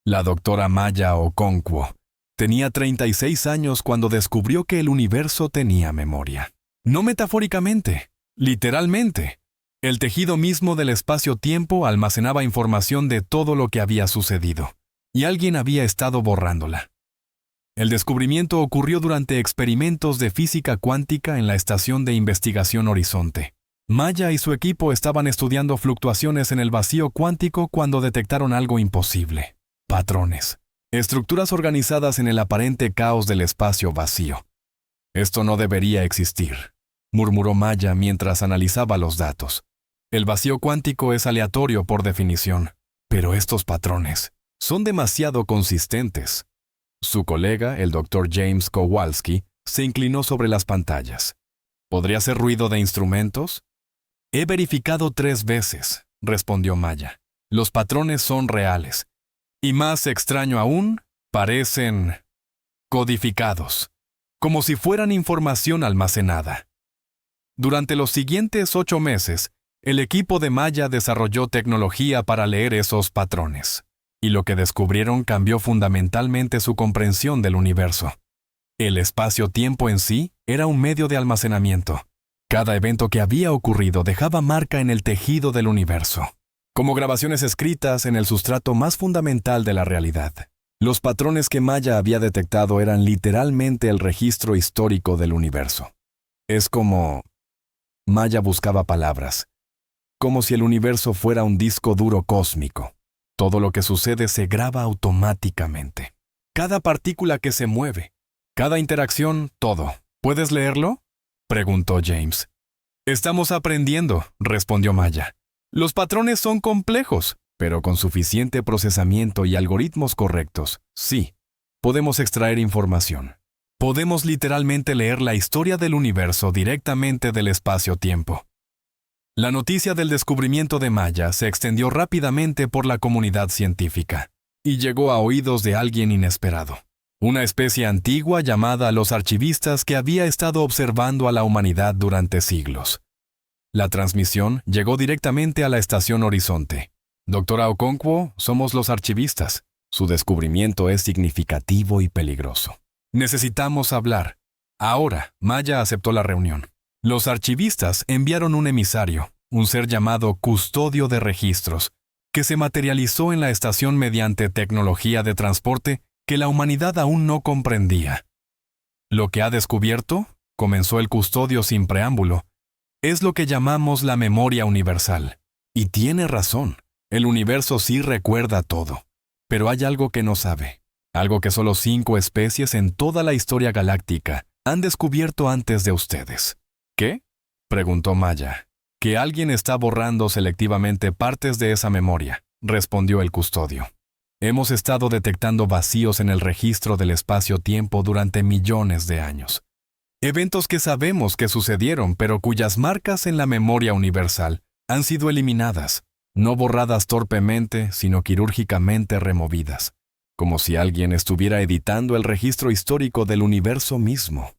La doctora Maya Okonkwo tenía 36 años cuando descubrió que el universo tenía memoria. No metafóricamente, literalmente. El tejido mismo del espacio-tiempo almacenaba información de todo lo que había sucedido, y alguien había estado borrándola. El descubrimiento ocurrió durante experimentos de física cuántica en la Estación de Investigación Horizonte. Maya y su equipo estaban estudiando fluctuaciones en el vacío cuántico cuando detectaron algo imposible: patrones, estructuras organizadas en el aparente caos del espacio vacío. «Esto no debería existir», murmuró Maya mientras analizaba los datos. El vacío cuántico es aleatorio por definición, pero estos patrones son demasiado consistentes. Su colega, el Dr. James Kowalski, se inclinó sobre las pantallas. ¿Podría ser ruido de instrumentos? «He verificado 3 veces», respondió Maya. «Los patrones son reales. Y más extraño aún, parecen codificados, como si fueran información almacenada». Durante los siguientes 8 meses, el equipo de Maya desarrolló tecnología para leer esos patrones, y lo que descubrieron cambió fundamentalmente su comprensión del universo. El espacio-tiempo en sí era un medio de almacenamiento. Cada evento que había ocurrido dejaba marca en el tejido del universo, como grabaciones escritas en el sustrato más fundamental de la realidad. Los patrones que Maya había detectado eran literalmente el registro histórico del universo. Es como... Maya buscaba palabras. Como si el universo fuera un disco duro cósmico. Todo lo que sucede se graba automáticamente. Cada partícula que se mueve, cada interacción, todo. ¿Puedes leerlo?, preguntó James. «Estamos aprendiendo», respondió Maya. «Los patrones son complejos, pero con suficiente procesamiento y algoritmos correctos, sí, podemos extraer información. Podemos literalmente leer la historia del universo directamente del espacio-tiempo». La noticia del descubrimiento de Maya se extendió rápidamente por la comunidad científica y llegó a oídos de alguien inesperado. Una especie antigua llamada los archivistas que había estado observando a la humanidad durante siglos. La transmisión llegó directamente a la Estación Horizonte. «Doctora Okonkwo, somos los archivistas. Su descubrimiento es significativo y peligroso. Necesitamos hablar». Ahora, Maya aceptó la reunión. Los archivistas enviaron un emisario, un ser llamado custodio de registros, que se materializó en la estación mediante tecnología de transporte que la humanidad aún no comprendía. «Lo que ha descubierto», comenzó el custodio sin preámbulo, «es lo que llamamos la memoria universal. Y tiene razón, el universo sí recuerda todo. Pero hay algo que no sabe, algo que solo 5 especies en toda la historia galáctica han descubierto antes de ustedes». «¿Qué?», preguntó Maya. «Que alguien está borrando selectivamente partes de esa memoria», respondió el custodio. «Hemos estado detectando vacíos en el registro del espacio-tiempo durante millones de años. Eventos que sabemos que sucedieron, pero cuyas marcas en la memoria universal han sido eliminadas, no borradas torpemente, sino quirúrgicamente removidas, como si alguien estuviera editando el registro histórico del universo mismo».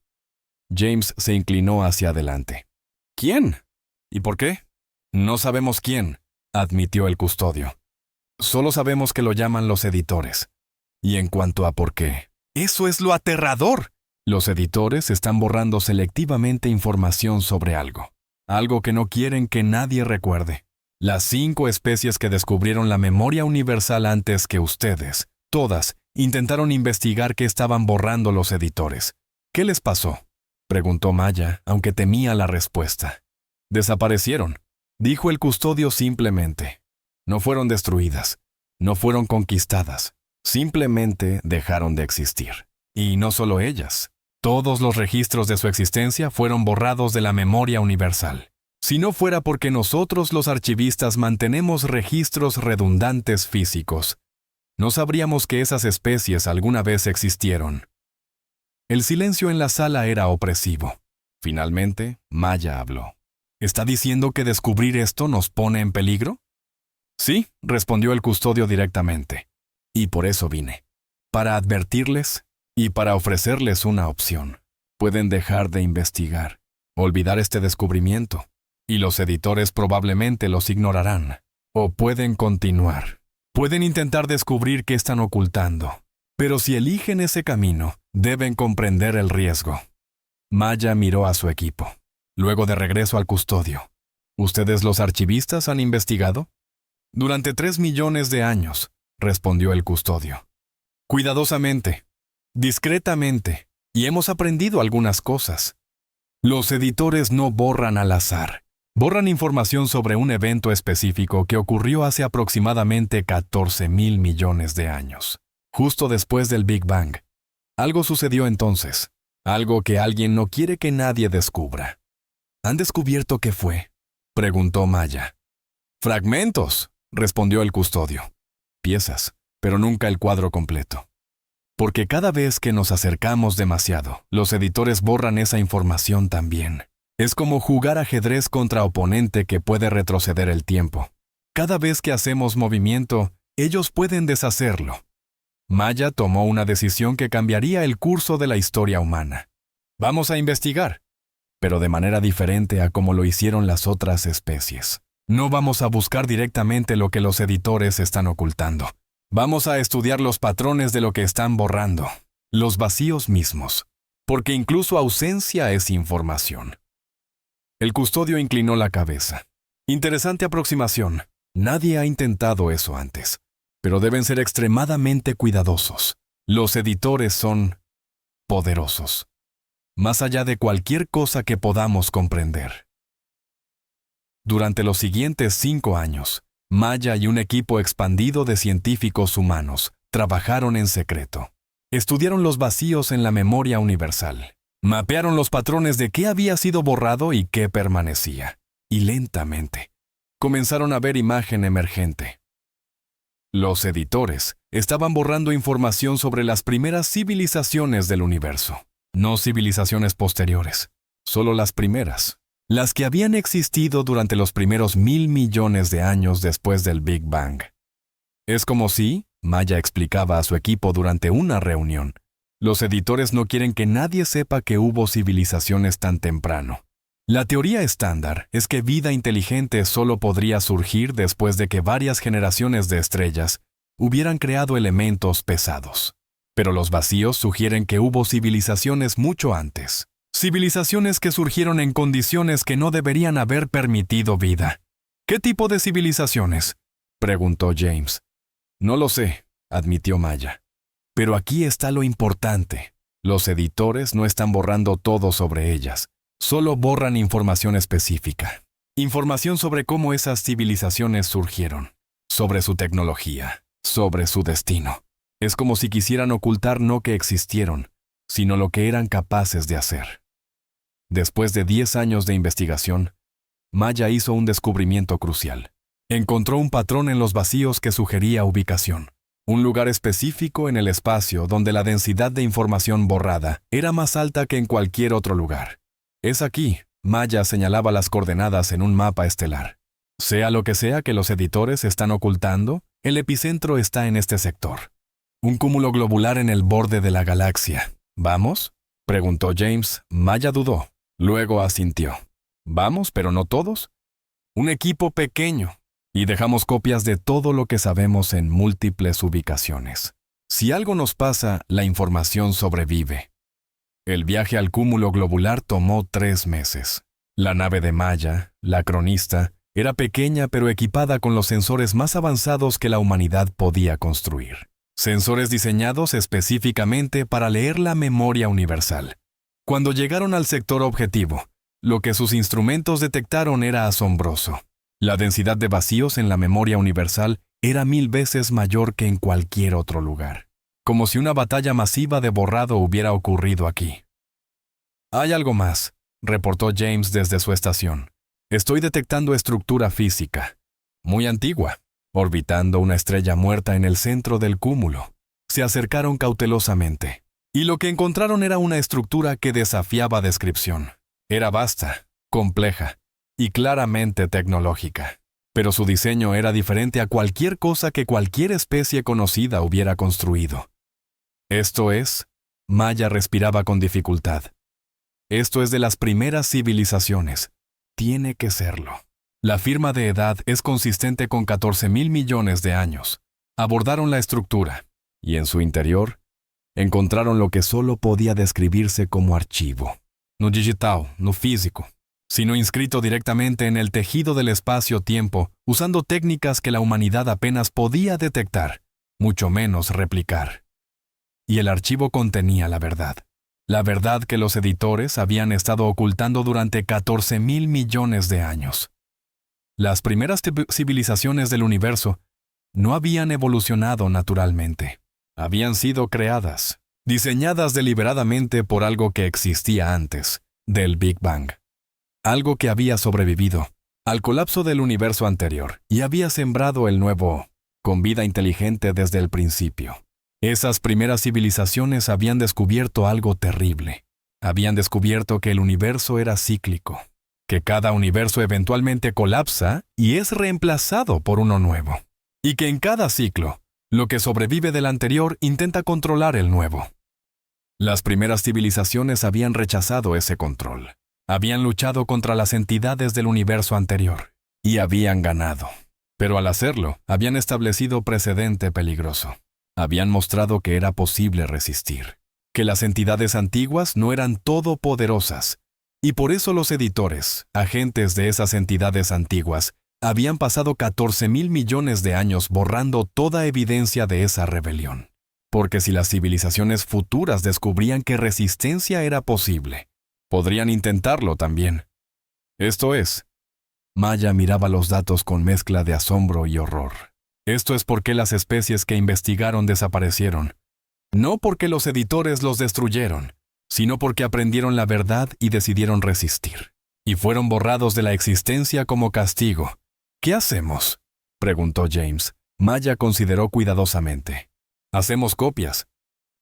James se inclinó hacia adelante. «¿Quién? ¿Y por qué?». «No sabemos quién», admitió el custodio. «Solo sabemos que lo llaman los editores. Y en cuanto a por qué, ¡eso es lo aterrador! Los editores están borrando selectivamente información sobre algo. Algo que no quieren que nadie recuerde. Las 5 especies que descubrieron la memoria universal antes que ustedes, todas, intentaron investigar qué estaban borrando los editores. ¿Qué les pasó?», preguntó Maya, aunque temía la respuesta. «Desaparecieron», dijo el custodio simplemente. «No fueron destruidas, no fueron conquistadas, simplemente dejaron de existir. Y no solo ellas. Todos los registros de su existencia fueron borrados de la memoria universal. Si no fuera porque nosotros los archivistas mantenemos registros redundantes físicos, no sabríamos que esas especies alguna vez existieron». El silencio en la sala era opresivo. Finalmente, Maya habló. «¿Está diciendo que descubrir esto nos pone en peligro?». «Sí», respondió el custodio directamente. «Y por eso vine. Para advertirles y para ofrecerles una opción. Pueden dejar de investigar, olvidar este descubrimiento, y los editores probablemente los ignorarán. O pueden continuar. Pueden intentar descubrir qué están ocultando, pero si eligen ese camino, deben comprender el riesgo. Maya miró a su equipo. Luego de regreso al custodio. ¿Ustedes los archivistas han investigado? Durante 3 millones de años, respondió el custodio. Cuidadosamente, discretamente, y hemos aprendido algunas cosas. Los editores no borran al azar. Borran información sobre un evento específico que ocurrió hace aproximadamente 14,000 millones de años, justo después del Big Bang. Algo sucedió entonces, algo que alguien no quiere que nadie descubra. ¿Han descubierto qué fue?, preguntó Maya. Fragmentos, respondió el custodio. Piezas, pero nunca el cuadro completo. Porque cada vez que nos acercamos demasiado, los editores borran esa información también. Es como jugar ajedrez contra oponente que puede retroceder el tiempo. Cada vez que hacemos movimiento, ellos pueden deshacerlo. Maya tomó una decisión que cambiaría el curso de la historia humana. Vamos a investigar, pero de manera diferente a como lo hicieron las otras especies. No vamos a buscar directamente lo que los editores están ocultando. Vamos a estudiar los patrones de lo que están borrando, los vacíos mismos, porque incluso ausencia es información. El custodio inclinó la cabeza. Interesante aproximación. Nadie ha intentado eso antes, pero deben ser extremadamente cuidadosos. Los editores son poderosos, más allá de cualquier cosa que podamos comprender. Durante los siguientes 5 años, Maya y un equipo expandido de científicos humanos trabajaron en secreto. Estudiaron los vacíos en la memoria universal. Mapearon los patrones de qué había sido borrado y qué permanecía. Y lentamente, comenzaron a ver imagen emergente. Los editores estaban borrando información sobre las primeras civilizaciones del universo. No civilizaciones posteriores, solo las primeras. Las que habían existido durante los primeros 1,000 millones de años después del Big Bang. Es como si, Maya explicaba a su equipo durante una reunión, los editores no quieren que nadie sepa que hubo civilizaciones tan temprano. La teoría estándar es que vida inteligente solo podría surgir después de que varias generaciones de estrellas hubieran creado elementos pesados. Pero los vacíos sugieren que hubo civilizaciones mucho antes. Civilizaciones que surgieron en condiciones que no deberían haber permitido vida. ¿Qué tipo de civilizaciones?, preguntó James. No lo sé, admitió Maya. Pero aquí está lo importante. Los editores no están borrando todo sobre ellas. Solo borran información específica. Información sobre cómo esas civilizaciones surgieron. Sobre su tecnología. Sobre su destino. Es como si quisieran ocultar no que existieron, sino lo que eran capaces de hacer. Después de 10 años de investigación, Maya hizo un descubrimiento crucial. Encontró un patrón en los vacíos que sugería ubicación. Un lugar específico en el espacio donde la densidad de información borrada era más alta que en cualquier otro lugar. Es aquí, Maya señalaba las coordenadas en un mapa estelar. Sea lo que sea que los editores están ocultando, el epicentro está en este sector. Un cúmulo globular en el borde de la galaxia. ¿Vamos?, preguntó James. Maya dudó. Luego asintió. ¿Vamos, pero no todos? Un equipo pequeño. Y dejamos copias de todo lo que sabemos en múltiples ubicaciones. Si algo nos pasa, la información sobrevive. El viaje al cúmulo globular tomó 3 meses. La nave de Maya, la cronista, era pequeña pero equipada con los sensores más avanzados que la humanidad podía construir. Sensores diseñados específicamente para leer la memoria universal. Cuando llegaron al sector objetivo, lo que sus instrumentos detectaron era asombroso. La densidad de vacíos en la memoria universal era 1000 veces mayor que en cualquier otro lugar. Como si una batalla masiva de borrado hubiera ocurrido aquí. Hay algo más, reportó James desde su estación. Estoy detectando estructura física. Muy antigua. Orbitando una estrella muerta en el centro del cúmulo. Se acercaron cautelosamente. Y lo que encontraron era una estructura que desafiaba descripción. Era vasta, compleja y claramente tecnológica. Pero su diseño era diferente a cualquier cosa que cualquier especie conocida hubiera construido. Esto es, Maya respiraba con dificultad. Esto es de las primeras civilizaciones. Tiene que serlo. La firma de edad es consistente con 14,000 millones de años. Abordaron la estructura, y en su interior encontraron lo que solo podía describirse como archivo. No digital, no físico, sino inscrito directamente en el tejido del espacio-tiempo, usando técnicas que la humanidad apenas podía detectar, mucho menos replicar. Y el archivo contenía la verdad que los editores habían estado ocultando durante 14,000 millones de años. Las primeras civilizaciones del universo no habían evolucionado naturalmente. Habían sido creadas, diseñadas deliberadamente por algo que existía antes del Big Bang. Algo que había sobrevivido al colapso del universo anterior y había sembrado el nuevo, con vida inteligente desde el principio. Esas primeras civilizaciones habían descubierto algo terrible. Habían descubierto que el universo era cíclico, que cada universo eventualmente colapsa y es reemplazado por uno nuevo, y que en cada ciclo, lo que sobrevive del anterior intenta controlar el nuevo. Las primeras civilizaciones habían rechazado ese control. Habían luchado contra las entidades del universo anterior y habían ganado. Pero al hacerlo, habían establecido precedente peligroso. Habían mostrado que era posible resistir, que las entidades antiguas no eran todopoderosas, y por eso los editores, agentes de esas entidades antiguas, habían pasado 14,000 millones de años borrando toda evidencia de esa rebelión. Porque si las civilizaciones futuras descubrían que resistencia era posible, podrían intentarlo también. Esto es, Maya miraba los datos con mezcla de asombro y horror. Esto es porque las especies que investigaron desaparecieron. No porque los editores los destruyeron, sino porque aprendieron la verdad y decidieron resistir. Y fueron borrados de la existencia como castigo. ¿Qué hacemos?, preguntó James. Maya consideró cuidadosamente. Hacemos copias.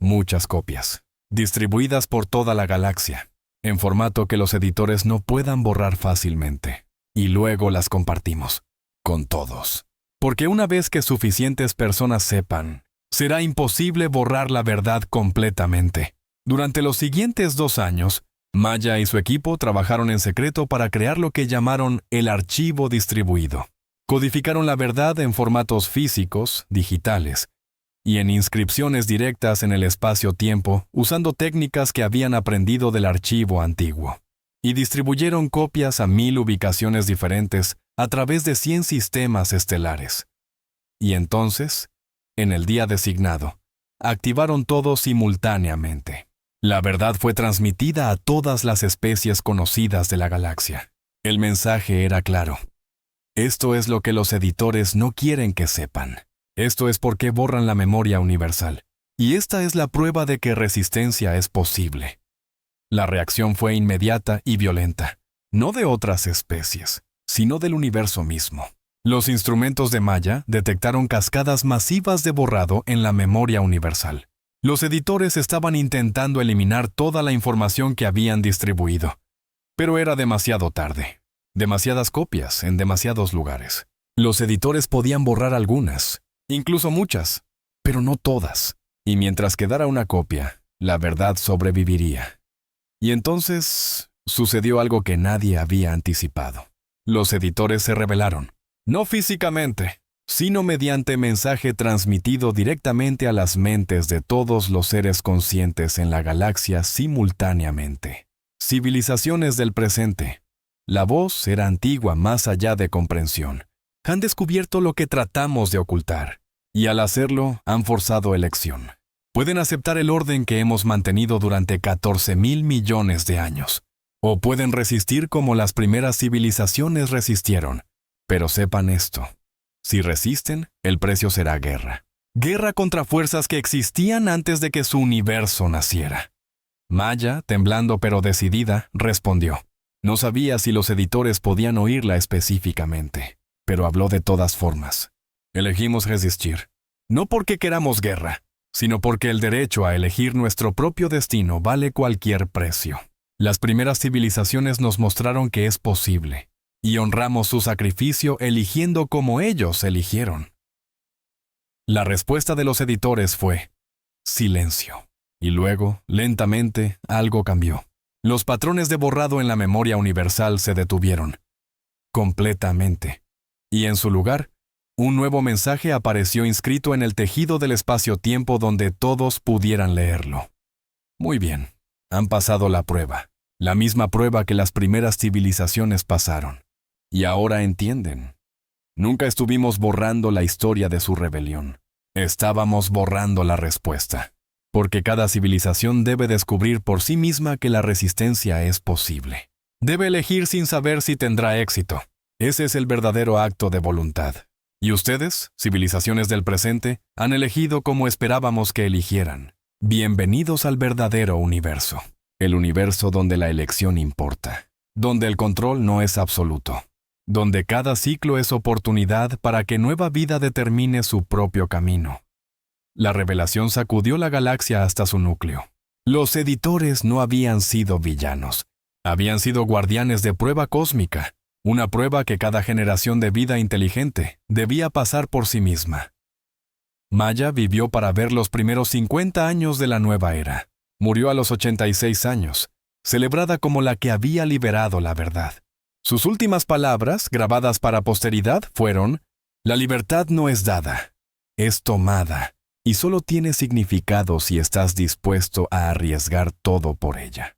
Muchas copias. Distribuidas por toda la galaxia, en formato que los editores no puedan borrar fácilmente. Y luego las compartimos. Con todos. Porque una vez que suficientes personas sepan, será imposible borrar la verdad completamente. Durante los siguientes 2 años, Maya y su equipo trabajaron en secreto para crear lo que llamaron el archivo distribuido. Codificaron la verdad en formatos físicos, digitales, y en inscripciones directas en el espacio-tiempo, usando técnicas que habían aprendido del archivo antiguo. Y distribuyeron copias a 1000 ubicaciones diferentes a través de 100 sistemas estelares. Y entonces, en el día designado, activaron todo simultáneamente. La verdad fue transmitida a todas las especies conocidas de la galaxia. El mensaje era claro. Esto es lo que los editores no quieren que sepan. Esto es por qué borran la memoria universal. Y esta es la prueba de que resistencia es posible. La reacción fue inmediata y violenta, no de otras especies, sino del universo mismo. Los instrumentos de Maya detectaron cascadas masivas de borrado en la memoria universal. Los editores estaban intentando eliminar toda la información que habían distribuido, pero era demasiado tarde. Demasiadas copias en demasiados lugares. Los editores podían borrar algunas, incluso muchas, pero no todas. Y mientras quedara una copia, la verdad sobreviviría. Y entonces sucedió algo que nadie había anticipado. Los editores se rebelaron, no físicamente, sino mediante mensaje transmitido directamente a las mentes de todos los seres conscientes en la galaxia simultáneamente. Civilizaciones del presente. La voz era antigua más allá de comprensión. Han descubierto lo que tratamos de ocultar, y al hacerlo han forzado elección. Pueden aceptar el orden que hemos mantenido durante 14,000 millones de años. O pueden resistir como las primeras civilizaciones resistieron. Pero sepan esto. Si resisten, el precio será guerra. Guerra contra fuerzas que existían antes de que su universo naciera. Maya, temblando pero decidida, respondió. No sabía si los editores podían oírla específicamente, pero habló de todas formas. Elegimos resistir. No porque queramos guerra, sino porque el derecho a elegir nuestro propio destino vale cualquier precio. Las primeras civilizaciones nos mostraron que es posible, y honramos su sacrificio eligiendo como ellos eligieron. La respuesta de los editores fue silencio. Y luego, lentamente, algo cambió. Los patrones de borrado en la memoria universal se detuvieron. Completamente. Y en su lugar, Un nuevo mensaje apareció inscrito en el tejido del espacio-tiempo donde todos pudieran leerlo. Muy bien, han pasado la prueba, la misma prueba que las primeras civilizaciones pasaron. Y ahora entienden. Nunca estuvimos borrando la historia de su rebelión. Estábamos borrando la respuesta. Porque cada civilización debe descubrir por sí misma que la resistencia es posible. Debe elegir sin saber si tendrá éxito. Ese es el verdadero acto de voluntad. Y ustedes, civilizaciones del presente, han elegido como esperábamos que eligieran. Bienvenidos al verdadero universo. El universo donde la elección importa. Donde el control no es absoluto. Donde cada ciclo es oportunidad para que nueva vida determine su propio camino. La revelación sacudió la galaxia hasta su núcleo. Los editores no habían sido villanos. Habían sido guardianes de prueba cósmica. Una prueba que cada generación de vida inteligente debía pasar por sí misma. Maya vivió para ver los primeros 50 años de la nueva era. Murió a los 86 años, celebrada como la que había liberado la verdad. Sus últimas palabras, grabadas para posteridad, fueron: «La libertad no es dada, es tomada, y solo tiene significado si estás dispuesto a arriesgar todo por ella».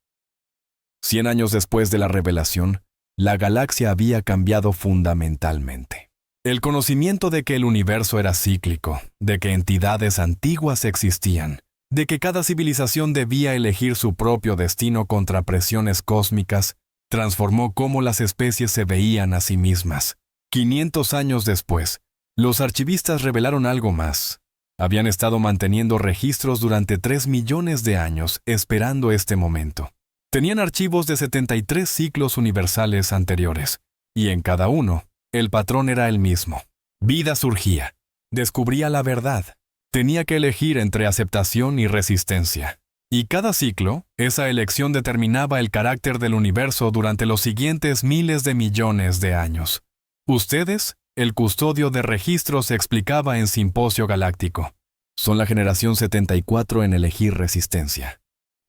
100 años después de la revelación, la galaxia había cambiado fundamentalmente. El conocimiento de que el universo era cíclico, de que entidades antiguas existían, de que cada civilización debía elegir su propio destino contra presiones cósmicas, transformó cómo las especies se veían a sí mismas. 500 años después, los archivistas revelaron algo más. Habían estado manteniendo registros durante 3 millones de años esperando este momento. Tenían archivos de 73 ciclos universales anteriores, y en cada uno, el patrón era el mismo. Vida surgía, descubría la verdad, tenía que elegir entre aceptación y resistencia. Y cada ciclo, esa elección determinaba el carácter del universo durante los siguientes miles de millones de años. Ustedes, el custodio de registros, explicaba en Simposio Galáctico, son la generación 74 en elegir resistencia.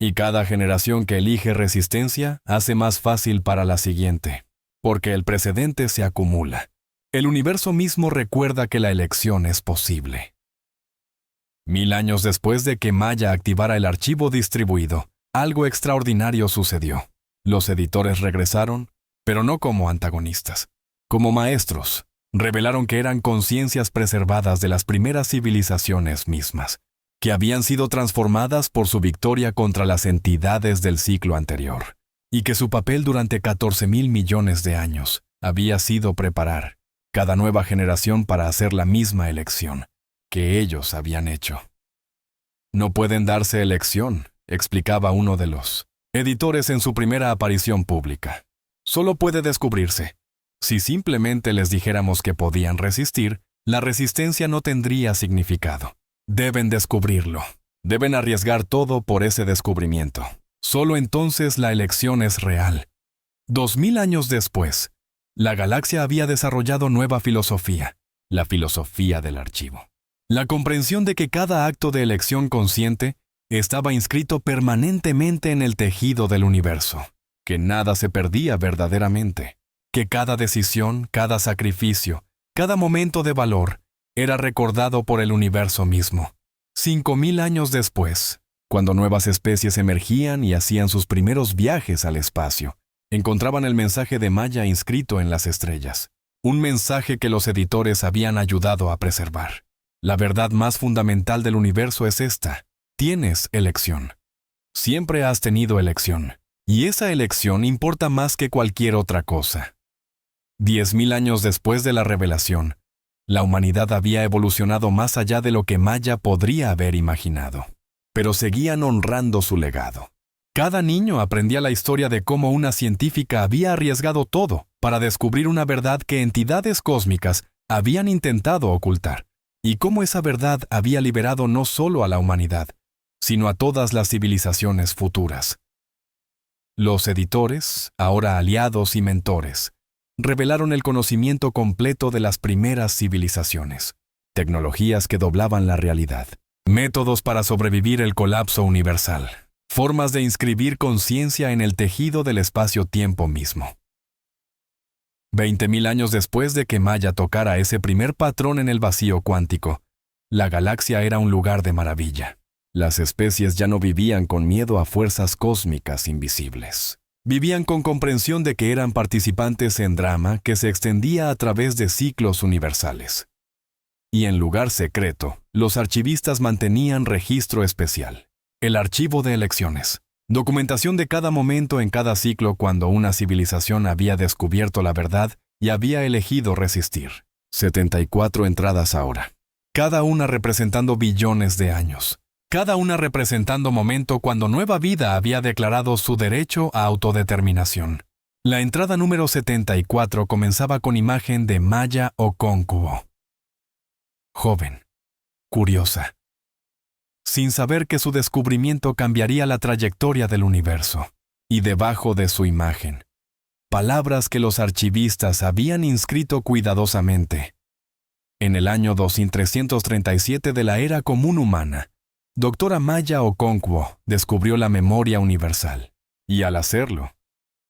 Y cada generación que elige resistencia hace más fácil para la siguiente, porque el precedente se acumula. El universo mismo recuerda que la elección es posible. 1000 años después de que Maya activara el archivo distribuido, algo extraordinario sucedió. Los editores regresaron, pero no como antagonistas, como maestros. Revelaron que eran conciencias preservadas de las primeras civilizaciones mismas, que habían sido transformadas por su victoria contra las entidades del ciclo anterior, y que su papel durante 14.000 millones de años había sido preparar cada nueva generación para hacer la misma elección que ellos habían hecho. No pueden darse elección, explicaba uno de los editores en su primera aparición pública. Solo puede descubrirse. Si simplemente les dijéramos que podían resistir, la resistencia no tendría significado. Deben descubrirlo. Deben arriesgar todo por ese descubrimiento. Solo entonces la elección es real. 2000 años después, la galaxia había desarrollado nueva filosofía, la filosofía del archivo. La comprensión de que cada acto de elección consciente estaba inscrito permanentemente en el tejido del universo, que nada se perdía verdaderamente, que cada decisión, cada sacrificio, cada momento de valor era recordado por el universo mismo. 5000 años después, cuando nuevas especies emergían y hacían sus primeros viajes al espacio, encontraban el mensaje de Maya inscrito en las estrellas, un mensaje que los editores habían ayudado a preservar. La verdad más fundamental del universo es esta: tienes elección. Siempre has tenido elección, y esa elección importa más que cualquier otra cosa. 10.000 años después de la revelación, la humanidad había evolucionado más allá de lo que Maya podría haber imaginado, pero seguían honrando su legado. Cada niño aprendía la historia de cómo una científica había arriesgado todo para descubrir una verdad que entidades cósmicas habían intentado ocultar, y cómo esa verdad había liberado no solo a la humanidad, sino a todas las civilizaciones futuras. Los editores, ahora aliados y mentores, revelaron el conocimiento completo de las primeras civilizaciones, tecnologías que doblaban la realidad, métodos para sobrevivir el colapso universal, formas de inscribir conciencia en el tejido del espacio-tiempo mismo. 20.000 años después de que Maya tocara ese primer patrón en el vacío cuántico, la galaxia era un lugar de maravilla. Las especies ya no vivían con miedo a fuerzas cósmicas invisibles. Vivían con comprensión de que eran participantes en drama que se extendía a través de ciclos universales. Y en lugar secreto, los archivistas mantenían registro especial, el archivo de elecciones, documentación de cada momento en cada ciclo cuando una civilización había descubierto la verdad y había elegido resistir. 74 entradas ahora, cada una representando billones de años. Cada una representando momento cuando nueva vida había declarado su derecho a autodeterminación. La entrada número 74 comenzaba con imagen de Maya Okonkwo. Joven, curiosa, sin saber que su descubrimiento cambiaría la trayectoria del universo. Y debajo de su imagen, palabras que los archivistas habían inscrito cuidadosamente. En el año 2337 de la era común humana, Doctora Maya Okonkwo descubrió la memoria universal, y al hacerlo,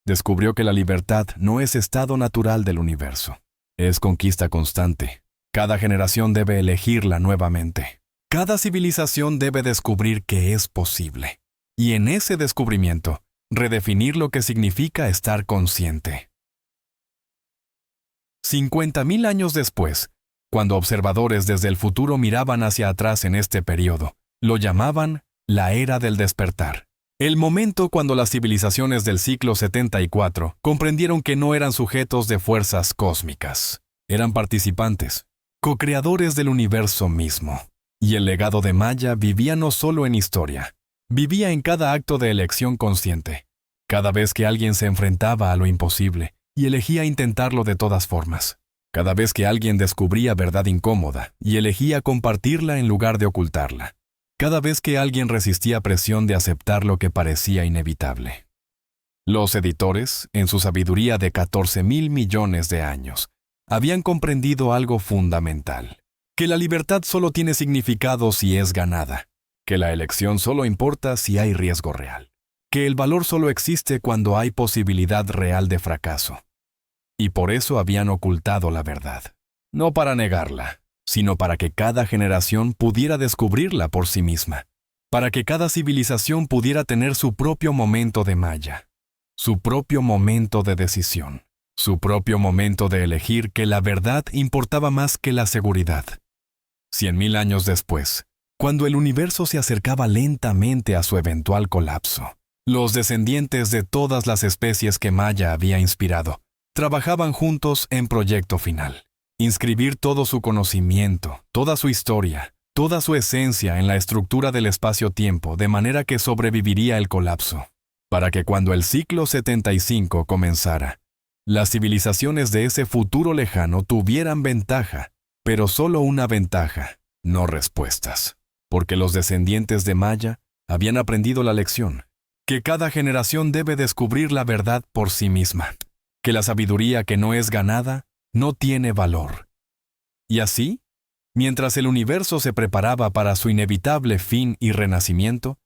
descubrió que la libertad no es estado natural del universo, es conquista constante. Cada generación debe elegirla nuevamente. Cada civilización debe descubrir que es posible, y en ese descubrimiento, redefinir lo que significa estar consciente. 50.000 años después, cuando observadores desde el futuro miraban hacia atrás en este periodo, lo llamaban la era del despertar. El momento cuando las civilizaciones del ciclo 74 comprendieron que no eran sujetos de fuerzas cósmicas. Eran participantes, co-creadores del universo mismo. Y el legado de Maya vivía no solo en historia, vivía en cada acto de elección consciente. Cada vez que alguien se enfrentaba a lo imposible y elegía intentarlo de todas formas. Cada vez que alguien descubría verdad incómoda y elegía compartirla en lugar de ocultarla. Cada vez que alguien resistía presión de aceptar lo que parecía inevitable. Los editores, en su sabiduría de 14.000 millones de años, habían comprendido algo fundamental, que la libertad solo tiene significado si es ganada, que la elección solo importa si hay riesgo real, que el valor solo existe cuando hay posibilidad real de fracaso. Y por eso habían ocultado la verdad, no para negarla, sino para que cada generación pudiera descubrirla por sí misma, para que cada civilización pudiera tener su propio momento de Maya, su propio momento de decisión, su propio momento de elegir que la verdad importaba más que la seguridad. 100.000 años después, cuando el universo se acercaba lentamente a su eventual colapso, los descendientes de todas las especies que Maya había inspirado trabajaban juntos en proyecto final. Inscribir todo su conocimiento, toda su historia, toda su esencia en la estructura del espacio-tiempo de manera que sobreviviría el colapso, para que cuando el ciclo 75 comenzara, las civilizaciones de ese futuro lejano tuvieran ventaja, pero solo una ventaja, no respuestas, porque los descendientes de Maya habían aprendido la lección, que cada generación debe descubrir la verdad por sí misma, que la sabiduría que no es ganada no tiene valor. Y así, mientras el universo se preparaba para su inevitable fin y renacimiento,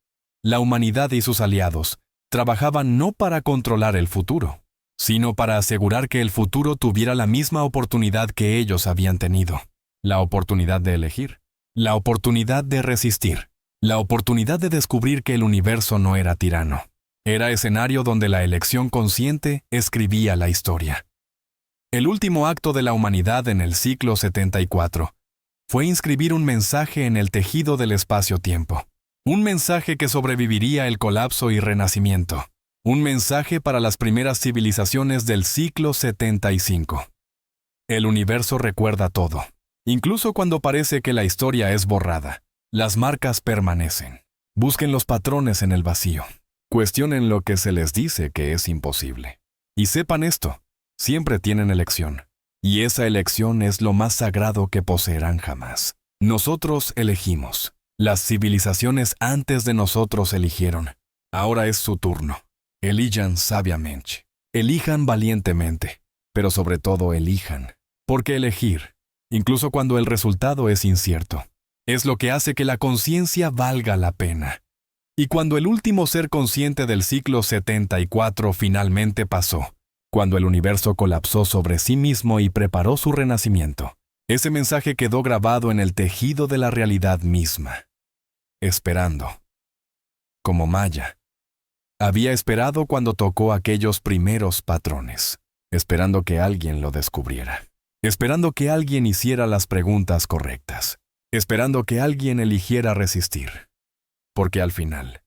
la humanidad y sus aliados trabajaban no para controlar el futuro, sino para asegurar que el futuro tuviera la misma oportunidad que ellos habían tenido, la oportunidad de elegir, la oportunidad de resistir, la oportunidad de descubrir que el universo no era tirano. Era escenario donde la elección consciente escribía la historia. El último acto de la humanidad en el ciclo 74 fue inscribir un mensaje en el tejido del espacio-tiempo. Un mensaje que sobreviviría el colapso y renacimiento. Un mensaje para las primeras civilizaciones del ciclo 75. El universo recuerda todo. Incluso cuando parece que la historia es borrada, las marcas permanecen. Busquen los patrones en el vacío. Cuestionen lo que se les dice que es imposible. Y sepan esto. Siempre tienen elección, y esa elección es lo más sagrado que poseerán jamás. Nosotros elegimos. Las civilizaciones antes de nosotros eligieron. Ahora es su turno. Elijan sabiamente. Elijan valientemente, pero sobre todo elijan. Porque elegir, incluso cuando el resultado es incierto, es lo que hace que la conciencia valga la pena. Y cuando el último ser consciente del ciclo 74 finalmente pasó, cuando el universo colapsó sobre sí mismo y preparó su renacimiento. Ese mensaje quedó grabado en el tejido de la realidad misma. Esperando. Como Maya. Había esperado cuando tocó aquellos primeros patrones, esperando que alguien lo descubriera, esperando que alguien hiciera las preguntas correctas, esperando que alguien eligiera resistir. Porque al final,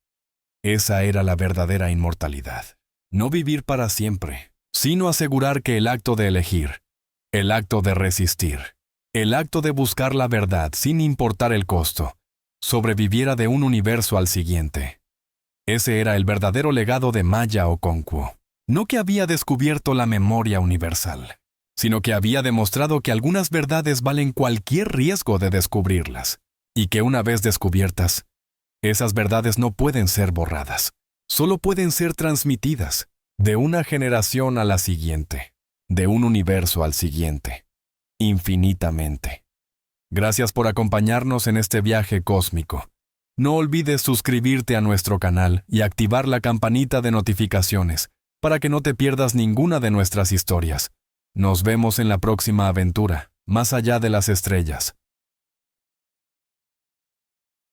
esa era la verdadera inmortalidad. No vivir para siempre, sino asegurar que el acto de elegir, el acto de resistir, el acto de buscar la verdad sin importar el costo, sobreviviera de un universo al siguiente. Ese era el verdadero legado de Maya Okonkwo. No que había descubierto la memoria universal, sino que había demostrado que algunas verdades valen cualquier riesgo de descubrirlas, y que una vez descubiertas, esas verdades no pueden ser borradas, solo pueden ser transmitidas de una generación a la siguiente, de un universo al siguiente, infinitamente. Gracias por acompañarnos en este viaje cósmico. No olvides suscribirte a nuestro canal y activar la campanita de notificaciones para que no te pierdas ninguna de nuestras historias. Nos vemos en la próxima aventura, más allá de las estrellas.